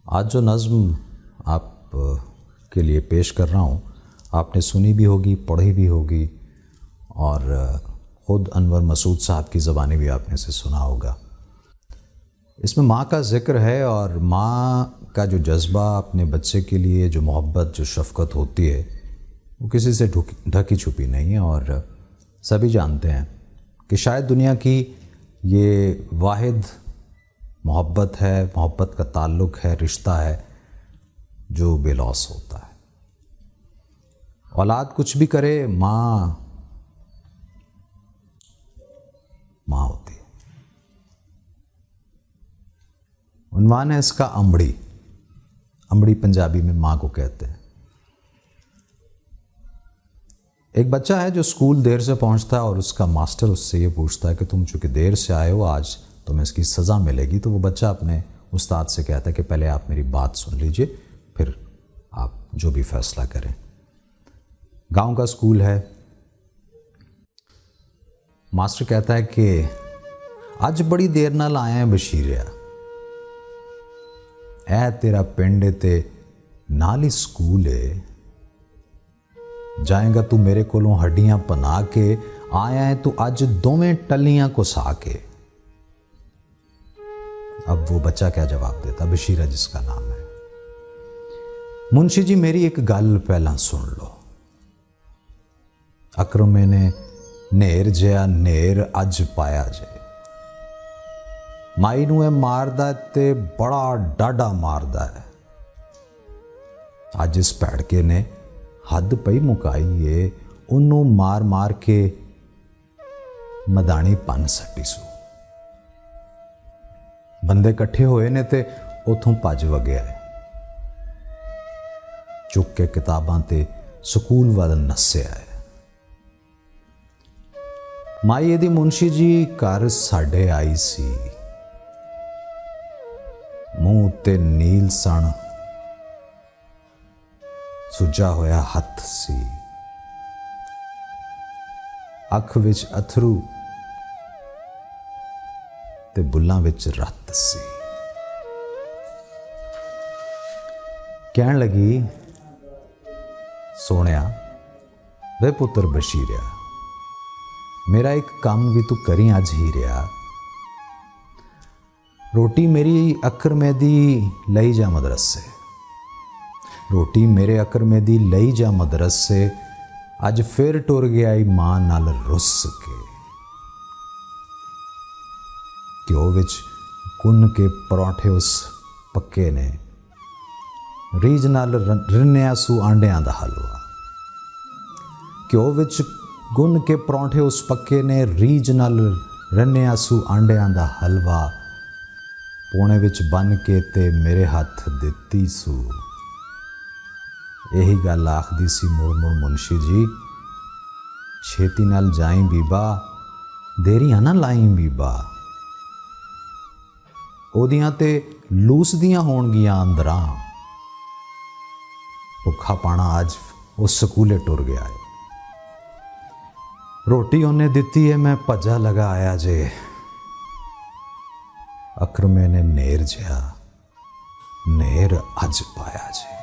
आज जो नज़्म आप के लिए पेश कर रहा हूँ आपने सुनी भी होगी, पढ़ी भी होगी और ख़ुद अनवर मसूद साहब की ज़बानी भी आपने से सुना होगा। इसमें माँ का ज़िक्र है और माँ का जो जज्बा अपने बच्चे के लिए, जो मोहब्बत, जो शफ़क़त होती है वो किसी से ढकी छुपी नहीं है। और सभी जानते हैं कि शायद दुनिया की ये वाहिद मोहब्बत है, मोहब्बत का ताल्लुक़ है, रिश्ता है जो बेलौस होता है। औलाद कुछ भी करे, माँ माँ होती है। उन्वान है इसका अम्बड़ी। अम्बड़ी पंजाबी में माँ को कहते हैं। एक बच्चा है जो स्कूल देर से पहुंचता है और उसका मास्टर उससे ये पूछता है कि तुम चूँकि देर से आए हो, आज तुम्हें इसकी सज़ा मिलेगी। तो वो बच्चा अपने उस्ताद से कहता है कि पहले आप मेरी बात सुन लीजिए, फिर आप जो भी फैसला करें। गांव का स्कूल है। मास्टर कहता है कि अज बड़ी देर नाल आया है बशीरिया, ऐ तेरा पिंड ते नाल ही स्कूल है, जाएगा तू मेरे कोलों हड्डियां पना के, आया है तू अज दोवें टलियां घुसा के। अब वो बच्चा क्या जवाब देता, बशीरा जिसका नाम है। मुंशी जी मेरी एक गल पहला सुन लो, अकरमे ने नेर जिहा नेर अज पाया जे, माई नूं मारदा ते बड़ा डाडा मारदा है, अज इस भैड़के ने हद पई मुकाई है, उन्नू मार मार के मदानी पन सट्टी सू। बंदे इकट्ठे होए ने ते उथों भज वगया है, चुक के किताबां ते स्कूल वाल नस्या है। माई एदी मुंशी जी घर साडे आई सी, मूँह ते नील सन सुजा होया हथ सी, अख विच अथरू ते बुल्लां विच रत सी। कहन लगी, सोनिया वे पुत्र बशीरिया, मेरा एक काम भी तू करी अज ही रहा, रोटी मेरी अकर में दी लई जा मदरसे, रोटी मेरे अकर में दी लई जा मदरसे, अज फिर टुर गया ई मां नाल रुस के। घ्यो विच गुन के परौंठे उस पक्के ने, रीज नाल रिन्निया सू आंडियां दा हलवा। घ्यो विच गुन के परौंठे उस पक्के ने, रीज नाल रिन्निया सू आंडियां दा हलवा, पौने विच बन के ते मेरे हथ दित्ती सू। यही गल आखदी सी मुड़ मुड़ मुंशी जी, छेती नाल जाई बीबा, देरियां ना लाई बीबा, ओदियां ते लूसदियां होणगियां अंदरां, भुखा पाना अज उस स्कूले टुर गया है। रोटी उन्हें दिती है, मैं भजा लगा आया जे, अकरमे ने नेर जिहा नेर अज पाया जे।